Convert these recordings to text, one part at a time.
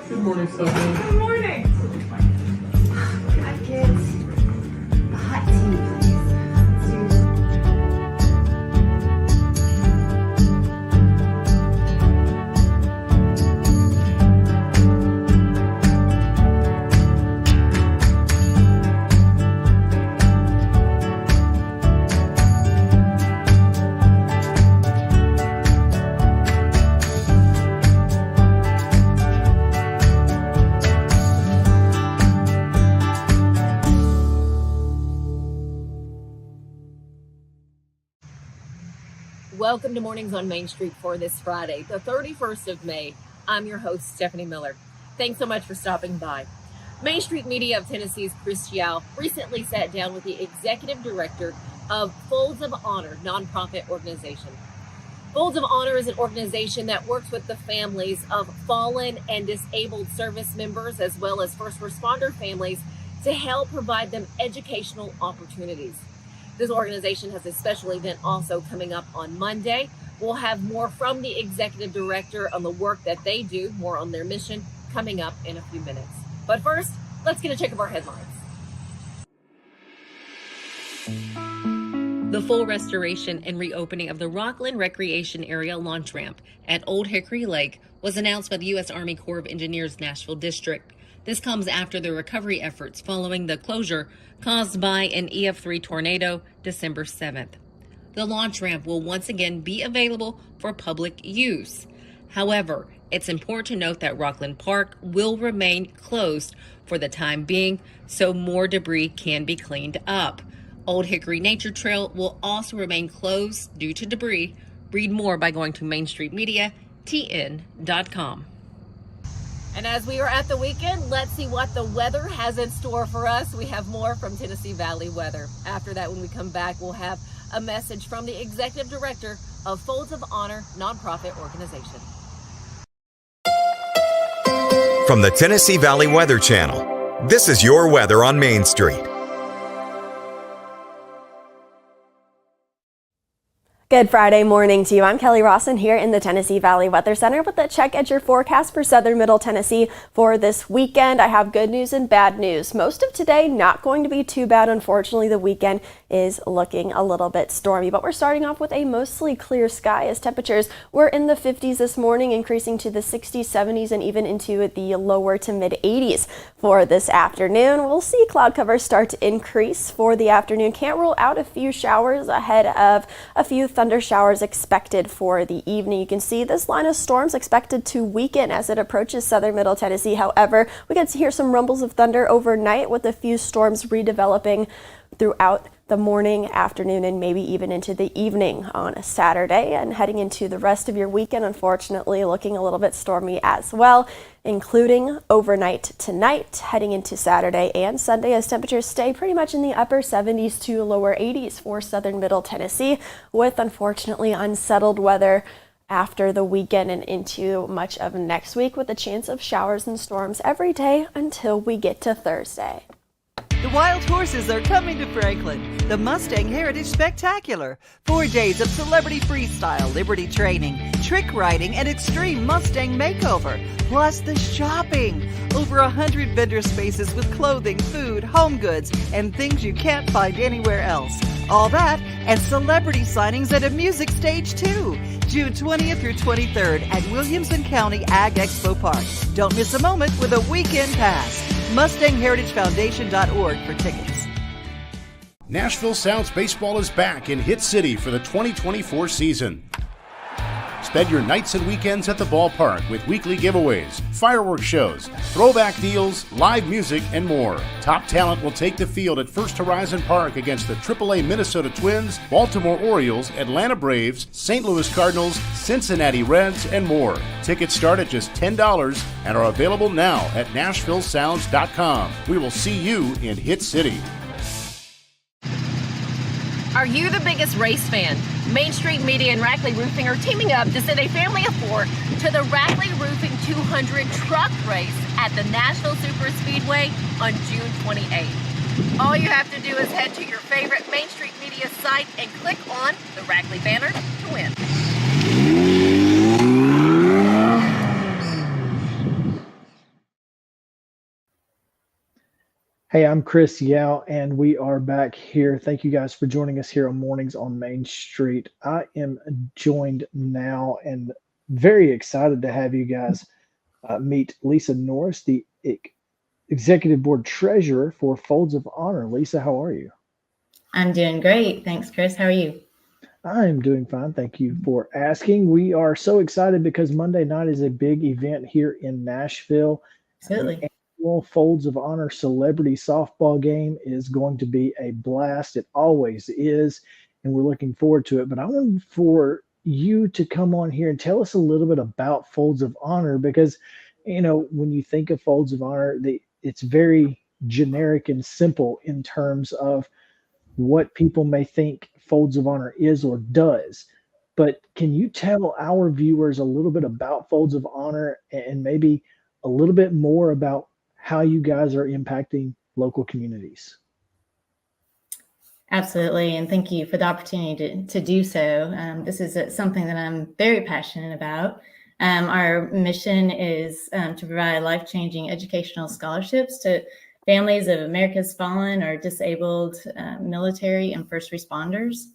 Good morning, Stephanie. Good morning. Hi, kids. A hot tea, please. Welcome to Mornings on Main Street for this Friday, the 31st of May. I'm your host, Stefanie Miller. Thanks so much for stopping by. Main Street Media of Tennessee's Chris Chiao recently sat down with the executive director of Folds of Honor nonprofit organization. Folds of Honor is an organization that works with the families of fallen and disabled service members as well as first responder families to help provide them educational opportunities. This organization has a special event also coming up on Monday. We'll have more from the executive director on the work that they do, more on their mission, coming up in a few minutes. But first, let's get a check of our headlines. The full restoration and reopening of the Rockland Recreation Area launch ramp at Old Hickory Lake was announced by the U.S. Army Corps of Engineers Nashville District. This comes after the recovery efforts following the closure caused by an EF3 tornado December 7th. The launch ramp will once again be available for public use. However, it's important to note that Rockland Park will remain closed for the time being so more debris can be cleaned up. Old Hickory Nature Trail will also remain closed due to debris. Read more by going to mainstreetmediatn.com. And as we are at the weekend, let's see what the weather has in store for us. We have more from Tennessee Valley Weather. After that, when we come back, we'll have a message from the executive director of Folds of Honor nonprofit organization. From the Tennessee Valley Weather Channel, this is your weather on Main Street. Good Friday morning to you. I'm Kelly Rawson here in the Tennessee Valley Weather Center with a check at your forecast for southern middle Tennessee for this weekend. I have good news and bad news. Most of today not going to be too bad. Unfortunately, the weekend is looking a little bit stormy, but we're starting off with a mostly clear sky as temperatures were in the 50s this morning, increasing to the 60s, 70s, and even into the lower to mid 80s for this afternoon. We'll see cloud cover start to increase for the afternoon. Can't rule out a few showers ahead of a few thunder showers expected for the evening. You can see this line of storms expected to weaken as it approaches southern middle Tennessee. However, we get to hear some rumbles of thunder overnight with a few storms redeveloping throughout the morning, afternoon, and maybe even into the evening on a Saturday. And heading into the rest of your weekend, unfortunately, looking a little bit stormy as well, including overnight tonight, heading into Saturday and Sunday as temperatures stay pretty much in the upper 70s to lower 80s for southern middle Tennessee, with unfortunately unsettled weather after the weekend and into much of next week, with a chance of showers and storms every day until we get to Thursday. The wild horses are coming to Franklin. The Mustang Heritage Spectacular. 4 days of celebrity freestyle, liberty training, trick riding, and extreme Mustang makeover. Plus the shopping. Over 100 vendor spaces with clothing, food, home goods, and things you can't find anywhere else. All that and celebrity signings at a music stage too. June 20th through 23rd at Williamson County Ag Expo Park. Don't miss a moment with a weekend pass. MustangHeritageFoundation.org for tickets. Nashville Sounds Baseball is back in Hit City for the 2024 season. Spend your nights and weekends at the ballpark with weekly giveaways, fireworks shows, throwback deals, live music, and more. Top talent will take the field at First Horizon Park against the AAA Minnesota Twins, Baltimore Orioles, Atlanta Braves, St. Louis Cardinals, Cincinnati Reds, and more. Tickets start at just $10 and are available now at NashvilleSounds.com. We will see you in Hit City. Are you the biggest race fan? Main Street Media and Rackley Roofing are teaming up to send a family of 4 to the Rackley Roofing 200 truck race at the Nashville Super Speedway on June 28th. All you have to do is head to your favorite Main Street Media site and click on the Rackley banner to win. Hey, I'm Chris Yao, and we are back here. Thank you guys for joining us here on Mornings on Main Street. I am joined now and very excited to have you guys meet Lisa Norris, the Executive Board Treasurer for Folds of Honor. Lisa, how are you? I'm doing great. Thanks, Chris. How are you? I am doing fine. Thank you for asking. We are so excited because Monday night is a big event here in Nashville. The Absolutely. annual Folds of Honor Celebrity Softball game is going to be a blast. It always is, and we're looking forward to it. But I wanted for you to come on here and tell us a little bit about Folds of Honor because, when you think of Folds of Honor, it's very generic and simple in terms of what people may think Folds of Honor is or does. But can you tell our viewers a little bit about Folds of Honor and maybe a little bit more about how you guys are impacting local communities? Absolutely. And thank you for the opportunity to do so. This is something that I'm very passionate about. Our mission is to provide life-changing educational scholarships to families of America's fallen or disabled military and first responders.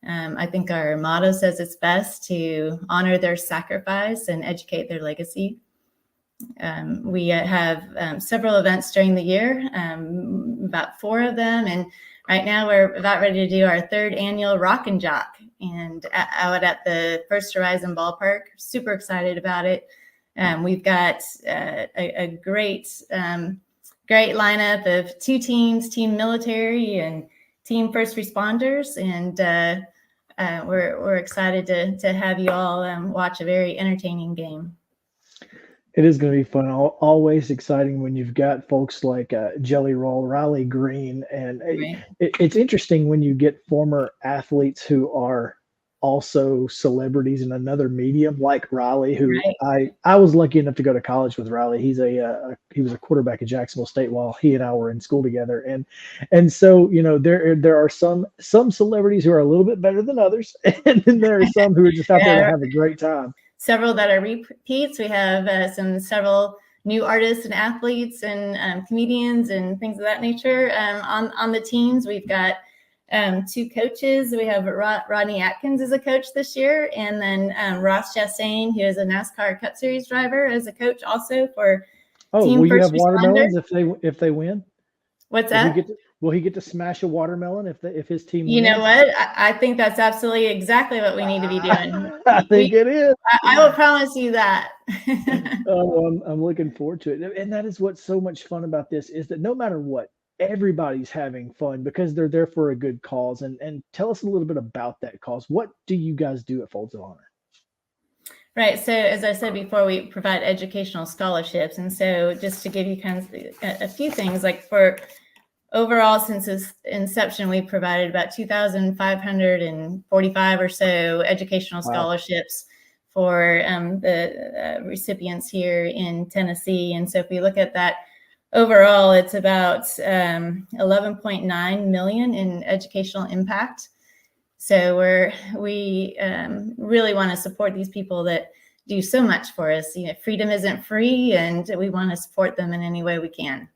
I think our motto says it's best to honor their sacrifice and educate their legacy. We have several events during the year, about 4 of them. And right now we're about ready to do our 3rd annual Rock N Jock and out at the First Horizon Ballpark. Super excited about it. We've got a great lineup of 2 teams, Team Military and Team First Responders. And we're excited to have you all watch a very entertaining game. It is going to be fun. Always exciting when you've got folks like Jelly Roll, Riley Green. And Right. it's interesting when you get former athletes who are also celebrities in another medium, like Riley, who I was lucky enough to go to college with Riley. He was a quarterback at Jacksonville State while he and I were in school together. And so, there are some celebrities who are a little bit better than others. And then there are some who are just out there to have a great time. Several that are repeats. We have several new artists and athletes and comedians and things of that nature on the teams. We've got 2 coaches. We have Rodney Atkins as a coach this year, and then Ross Chastain, who is a NASCAR Cup Series driver, as a coach also for Team will you First have watermelons Responder. if they win? What's that? Will he get to smash a watermelon if his team wins? You know what? I think that's absolutely exactly what we need to be doing. I think it is. I will promise you that. I'm looking forward to it. And that is what's so much fun about this is that no matter what, everybody's having fun because they're there for a good cause. And tell us a little bit about that cause. What do you guys do at Folds of Honor? Right. So as I said before, we provide educational scholarships. And so just to give you kind of a few things, like for overall, since its inception, we've provided about 2,545 or so educational scholarships for the recipients here in Tennessee. And so if we look at that overall, it's about 11.9 million in educational impact. So we really want to support these people that do so much for us. Freedom isn't free, and we want to support them in any way we can.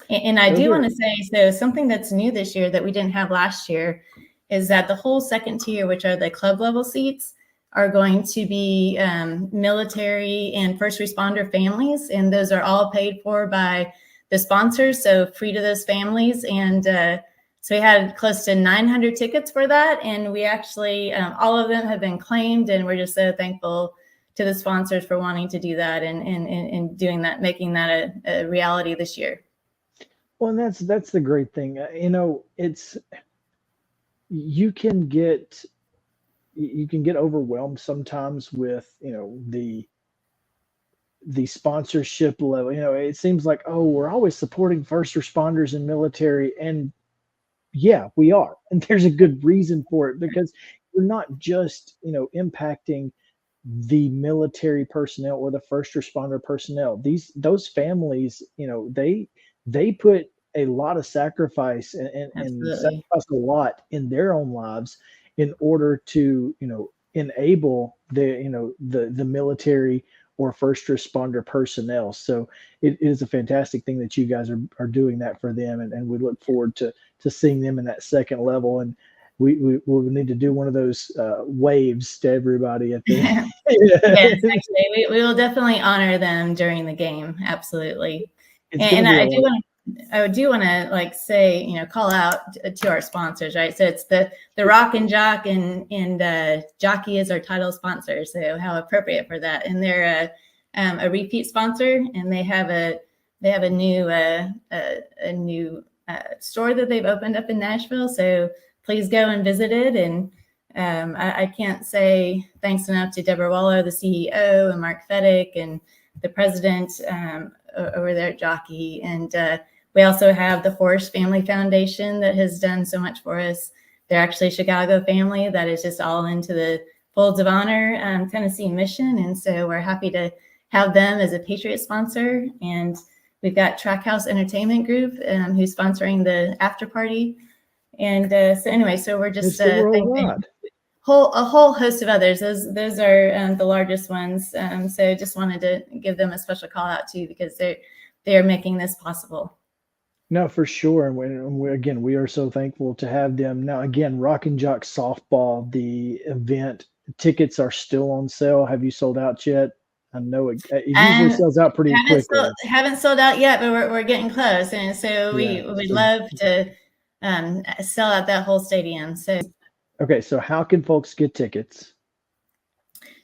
And I do want to say, so something that's new this year that we didn't have last year is that the whole second tier, which are the club level seats, are going to be military and first responder families. And those are all paid for by the sponsors, so free to those families. And so we had close to 900 tickets for that. And we actually, all of them have been claimed. And we're just so thankful to the sponsors for wanting to do that and doing that, making that a reality this year. Well, and that's the great thing. It's you can get overwhelmed sometimes with the sponsorship level. It seems like, oh, we're always supporting first responders and military, and yeah, we are, and there's a good reason for it because we're not just impacting the military personnel or the first responder personnel. Those families, they put a lot of sacrifice and sacrifice a lot in their own lives in order to enable the military or first responder personnel. So it is a fantastic thing that you guys are doing that for them, and we look forward to seeing them in that second level. And we'll need to do one of those waves to everybody at the Yes, actually, we will definitely honor them during the game. Absolutely. And I do want to like say, call out to our sponsors, right? So it's the Rock N Jock, and Jockey is our title sponsor. So how appropriate for that. And they're a repeat sponsor, and they have a new store that they've opened up in Nashville. So please go and visit it. And I can't say thanks enough to Deborah Waller, the CEO, and Mark Feddick, and the president over there at Jockey. And we also have the Forrest Family Foundation that has done so much for us. They're actually a Chicago family that is just all into the Folds of Honor Tennessee mission. And so we're happy to have them as a Patriot sponsor. And we've got Trackhouse Entertainment Group who's sponsoring the after party. And so we're just a whole host of others. Those are the largest ones. So just wanted to give them a special call out too, because they're making this possible. No, for sure. And we are so thankful to have them. Now, again, Rock N Jock softball, the event tickets are still on sale. Have you sold out yet? I know it usually sells out pretty quickly. Haven't sold out yet, but we're getting close. And so we'd love to sell out that whole stadium. So how can folks get tickets?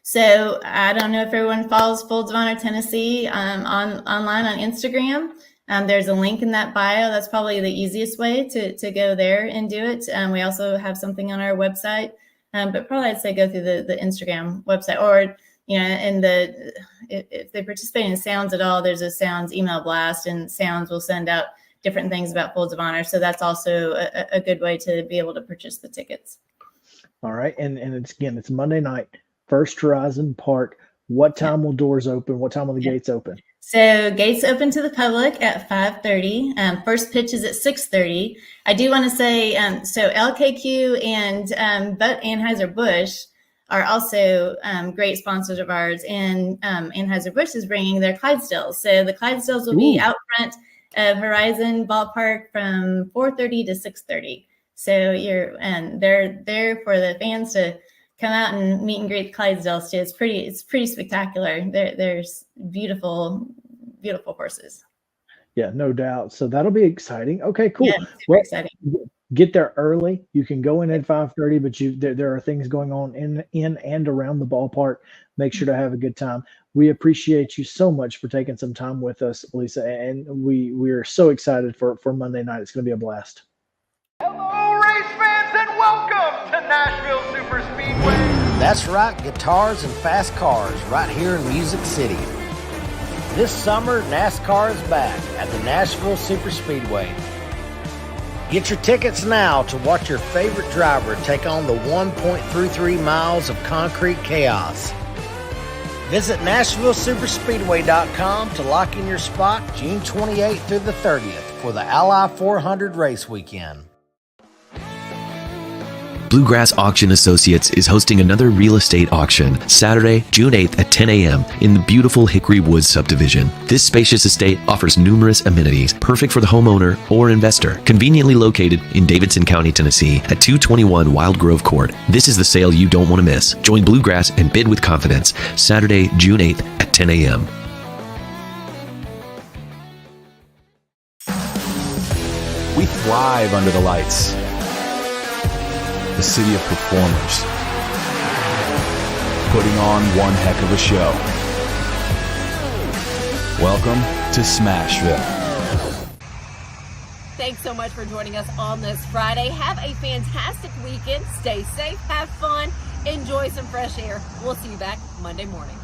So I don't know if everyone follows Folds of Honor Tennessee online on Instagram. There's a link in that bio. That's probably the easiest way to go there and do it. We also have something on our website, but probably I'd say go through the Instagram website, or if they participate in Sounds at all, there's a Sounds email blast, and Sounds will send out different things about Folds of Honor. So that's also a good way to be able to purchase the tickets. All right, and it's Monday night, First Horizon Park. What time will doors open? What time will the gates open? So gates open to the public at 5:30. First pitch is at 6:30. I do want to say, so LKQ and Anheuser-Busch are also great sponsors of ours, and Anheuser-Busch is bringing their Clydesdales. So the Clydesdales will be out front of Horizon Ballpark from 4:30 to 6:30. So they're there for the fans to come out and meet and greet the Clydesdales too. It's pretty spectacular. There's beautiful horses. Yeah, no doubt. So that'll be exciting. Okay, cool. Yeah, super exciting. Get there early. You can go in at 5:30, but there are things going on in and around the ballpark. Make sure to have a good time. We appreciate you so much for taking some time with us, Lisa, and we are so excited for Monday night. It's going to be a blast. Hello, race fans, and welcome to Nashville Super Speedway. That's right, guitars and fast cars right here in Music City. This summer, NASCAR is back at the Nashville Super Speedway. Get your tickets now to watch your favorite driver take on the 1.33 miles of concrete chaos. Visit NashvilleSuperspeedway.com to lock in your spot June 28th through the 30th for the Ally 400 race weekend. Bluegrass Auction Associates is hosting another real estate auction Saturday, June 8th at 10 a.m. in the beautiful Hickory Woods subdivision. This spacious estate offers numerous amenities, perfect for the homeowner or investor. Conveniently located in Davidson County, Tennessee at 221 Wild Grove Court. This is the sale you don't want to miss. Join Bluegrass and bid with confidence Saturday, June 8th at 10 a.m. We thrive under the lights. The city of performers, putting on one heck of a show. Welcome to Smashville. Thanks so much for joining us on this Friday. Have a fantastic weekend. Stay safe, have fun, enjoy some fresh air. We'll see you back Monday morning.